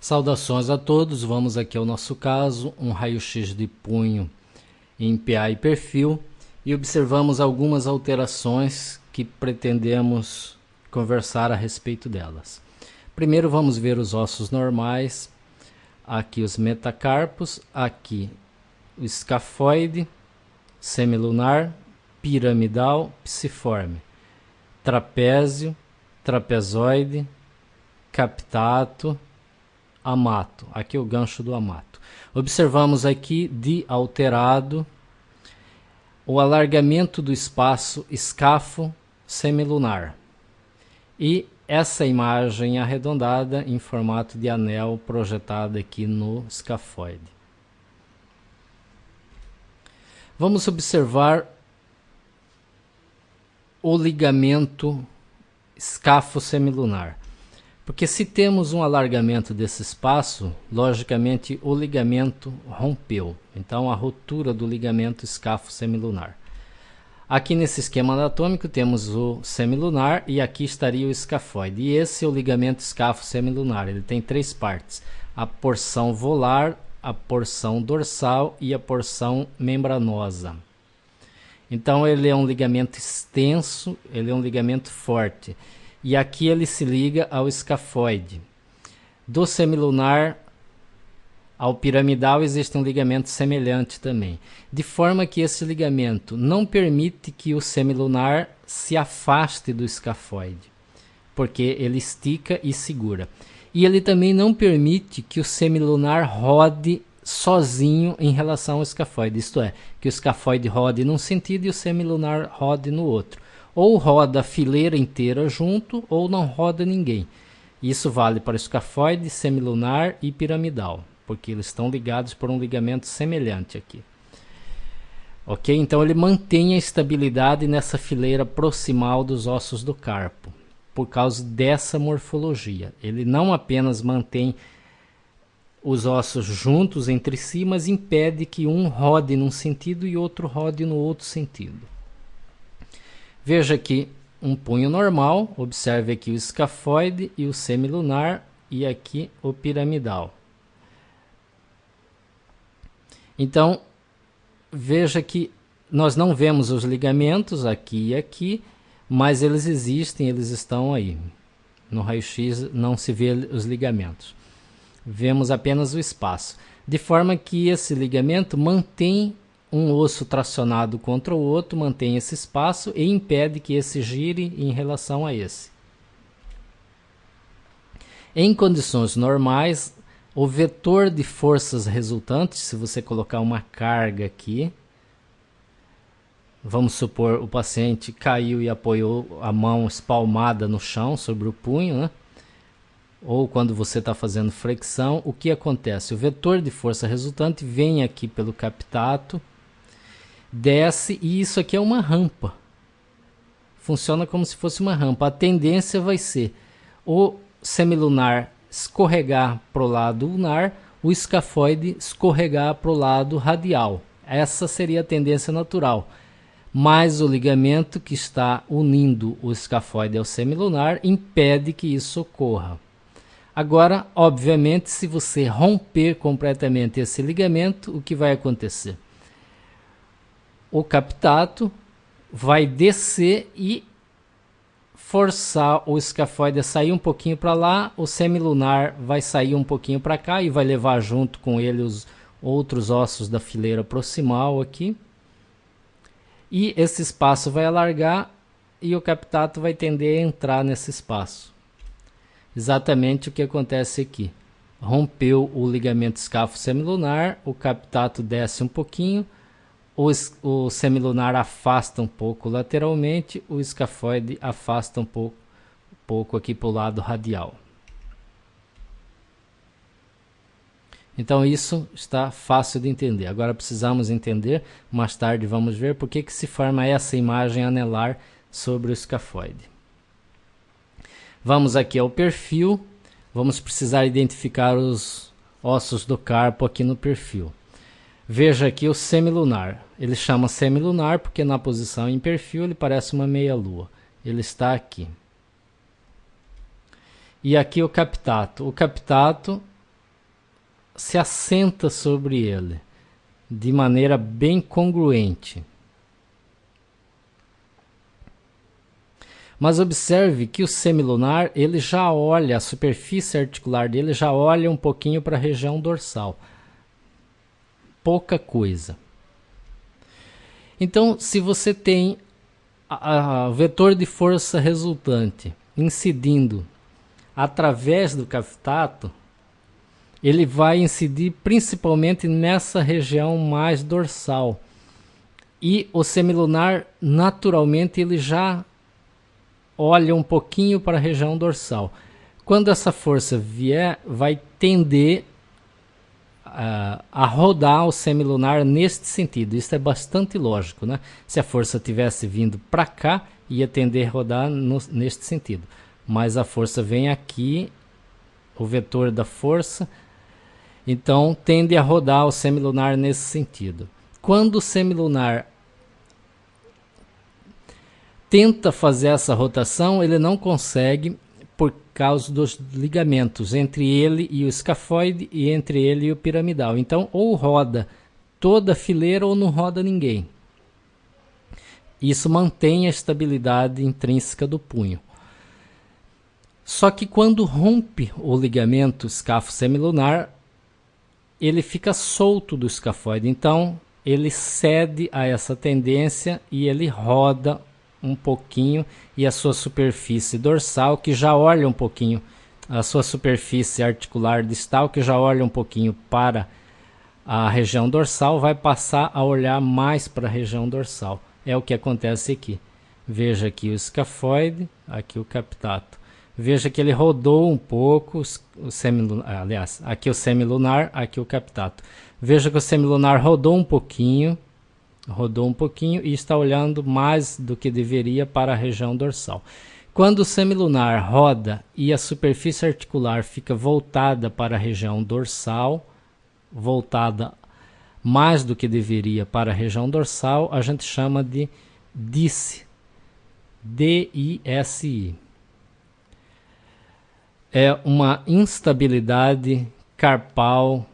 Saudações a todos, vamos aqui ao nosso caso, um raio-x de punho em PA e perfil e observamos algumas alterações que pretendemos conversar a respeito delas. Primeiro vamos ver os ossos normais, aqui os metacarpos, aqui o escafoide, semilunar, piramidal, psiforme, trapézio, trapezoide, captato, amato, aqui o gancho do amato. Observamos aqui de alterado o alargamento do espaço escafo semilunar e essa imagem arredondada em formato de anel projetada aqui no escafoide. Vamos observar o ligamento escafo semilunar. Porque se temos um alargamento desse espaço, logicamente o ligamento rompeu. Então a rotura do ligamento escafo semilunar. Aqui nesse esquema anatômico temos o semilunar e aqui estaria o escafoide. E esse é o ligamento escafo semilunar. Ele tem três partes: a porção volar, a porção dorsal e a porção membranosa. Então ele é um ligamento extenso, ele é um ligamento forte. E aqui ele se liga ao escafoide. Do semilunar ao piramidal existe um ligamento semelhante também. De forma que esse ligamento não permite que o semilunar se afaste do escafoide, porque ele estica e segura. E ele também não permite que o semilunar rode sozinho em relação ao escafoide. Isto é, que o escafoide rode num sentido e o semilunar rode no outro. Ou roda a fileira inteira junto, ou não roda ninguém. Isso vale para o escafoide, semilunar e piramidal, porque eles estão ligados por um ligamento semelhante aqui. Ok? Então ele mantém a estabilidade nessa fileira proximal dos ossos do carpo, por causa dessa morfologia. Ele não apenas mantém os ossos juntos entre si, mas impede que um rode num sentido e outro rode no outro sentido. Veja aqui um punho normal, observe aqui o escafoide e o semilunar e aqui o piramidal. Então, veja que nós não vemos os ligamentos aqui e aqui, mas eles existem, eles estão aí. No raio-x não se vê os ligamentos. Vemos apenas o espaço. De forma que esse ligamento mantém um osso tracionado contra o outro, mantém esse espaço e impede que esse gire em relação a esse. Em condições normais, o vetor de forças resultantes, se você colocar uma carga aqui, vamos supor o paciente caiu e apoiou a mão espalmada no chão sobre o punho, né? Ou quando você está fazendo flexão, o que acontece? O vetor de força resultante vem aqui pelo captato, desce e isso aqui é uma rampa. Funciona como se fosse uma rampa. A tendência vai ser o semilunar escorregar para o lado ulnar, o escafoide escorregar para o lado radial. Essa seria a tendência natural. Mas o ligamento que está unindo o escafoide ao semilunar impede que isso ocorra. Agora, obviamente, se você romper completamente esse ligamento, o que vai acontecer? O captato vai descer e forçar o escafoide a sair um pouquinho para lá, o semilunar vai sair um pouquinho para cá e vai levar junto com ele os outros ossos da fileira proximal aqui. E esse espaço vai alargar e o captato vai tender a entrar nesse espaço. Exatamente o que acontece aqui. Rompeu o ligamento escafo semilunar, o captato desce um pouquinho, o semilunar afasta um pouco lateralmente, o escafoide afasta um pouco aqui para o lado radial. Então isso está fácil de entender. Agora precisamos entender, mais tarde vamos ver por que se forma essa imagem anelar sobre o escafoide. Vamos aqui ao perfil, vamos precisar identificar os ossos do carpo aqui no perfil. Veja aqui o semilunar. Ele chama semilunar porque na posição em perfil ele parece uma meia-lua. Ele está aqui. E aqui o captato. O captato se assenta sobre ele de maneira bem congruente. Mas observe que o semilunar, ele já olha, a superfície articular dele já olha um pouquinho para a região dorsal. Pouca coisa. Então, se você tem o vetor de força resultante incidindo através do cavitato, ele vai incidir principalmente nessa região mais dorsal. E o semilunar, naturalmente, ele já olha um pouquinho para a região dorsal. Quando essa força vier, vai tender a rodar o semilunar neste sentido. Isso é bastante lógico, né? Se a força tivesse vindo para cá, ia tender a rodar neste sentido. Mas a força vem aqui, o vetor da força, então tende a rodar o semilunar nesse sentido. Quando o semilunar tenta fazer essa rotação, ele não consegue por causa dos ligamentos entre ele e o escafoide e entre ele e o piramidal. Então, ou roda toda a fileira ou não roda ninguém. Isso mantém a estabilidade intrínseca do punho. Só que quando rompe o ligamento escafo-semilunar, ele fica solto do escafoide. Então, ele cede a essa tendência e ele roda um pouquinho, e a sua superfície dorsal, que já olha um pouquinho, a sua superfície articular distal, que já olha um pouquinho para a região dorsal, vai passar a olhar mais para a região dorsal. É o que acontece aqui. Veja aqui o escafoide, aqui o captato. Veja que ele rodou um pouco, aliás, aqui o semilunar, aqui o captato. Veja que o semilunar rodou um pouquinho e está olhando mais do que deveria para a região dorsal. Quando o semilunar roda e a superfície articular fica voltada para a região dorsal, voltada mais do que deveria para a região dorsal, a gente chama de DISI. D-I-S-I. É uma instabilidade carpal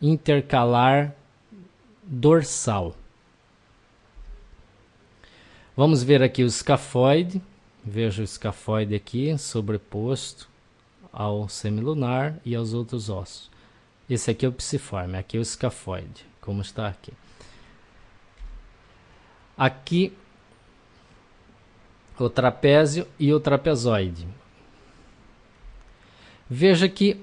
intercalar dorsal. Vamos ver aqui o escafoide. Veja o escafoide aqui sobreposto ao semilunar e aos outros ossos. Esse aqui é o psiforme, aqui é o escafoide, como está aqui. Aqui o trapézio e o trapezoide. Veja que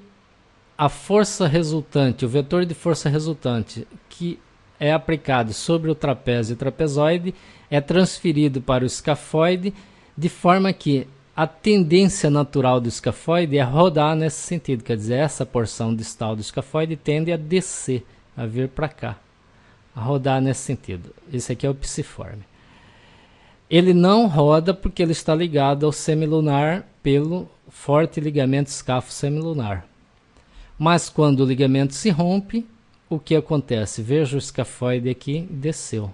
a força resultante, o vetor de força resultante que é aplicado sobre o trapézio e trapezoide é transferido para o escafoide, de forma que a tendência natural do escafoide é rodar nesse sentido, quer dizer, essa porção distal do escafoide tende a descer, a vir para cá, a rodar nesse sentido. Esse aqui é o psiforme. Ele não roda porque ele está ligado ao semilunar pelo forte ligamento escafo-semilunar. Mas quando o ligamento se rompe, o que acontece? Veja o escafoide aqui, desceu.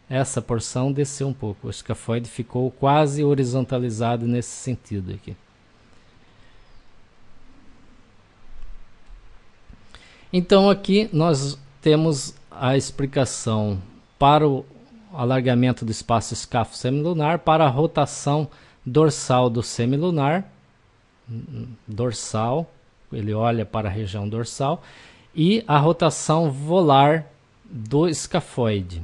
Essa porção desceu um pouco. O escafoide ficou quase horizontalizado nesse sentido aqui. Então aqui nós temos a explicação para o alargamento do espaço escafo-semilunar, para a rotação dorsal do semilunar, dorsal, ele olha para a região dorsal, e a rotação volar do escafoide.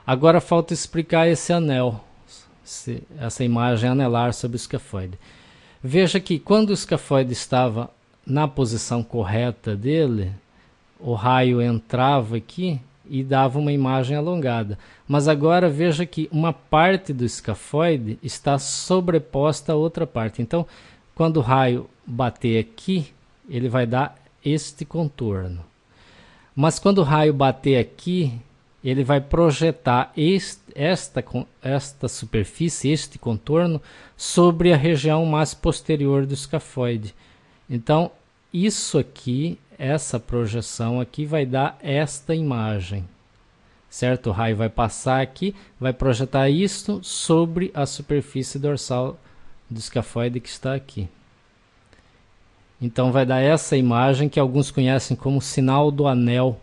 Agora falta explicar esse anel, essa imagem anelar sobre o escafoide. Veja que quando o escafoide estava na posição correta dele, o raio entrava aqui e dava uma imagem alongada. Mas agora veja que uma parte do escafoide está sobreposta a outra parte. Então, quando o raio bater aqui, ele vai dar este contorno. Mas quando o raio bater aqui, ele vai projetar esta superfície, este contorno, sobre a região mais posterior do escafoide. Então, isso aqui, essa projeção aqui, vai dar esta imagem. Certo? O raio vai passar aqui, vai projetar isto sobre a superfície dorsal do escafoide que está aqui. Então vai dar essa imagem que alguns conhecem como sinal do anel.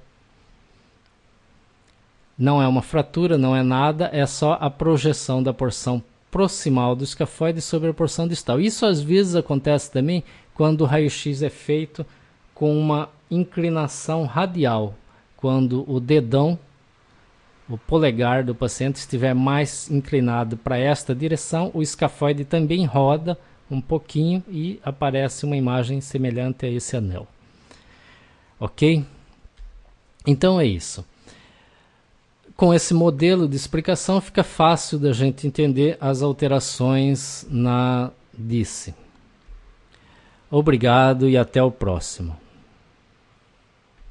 Não é uma fratura, não é nada, é só a projeção da porção proximal do escafoide sobre a porção distal. Isso às vezes acontece também quando o raio-x é feito com uma inclinação radial, quando o dedão, o polegar do paciente estiver mais inclinado para esta direção, o escafoide também roda um pouquinho e aparece uma imagem semelhante a esse anel. Ok? Então é isso. Com esse modelo de explicação fica fácil da gente entender as alterações na DICE. Obrigado e até o próximo.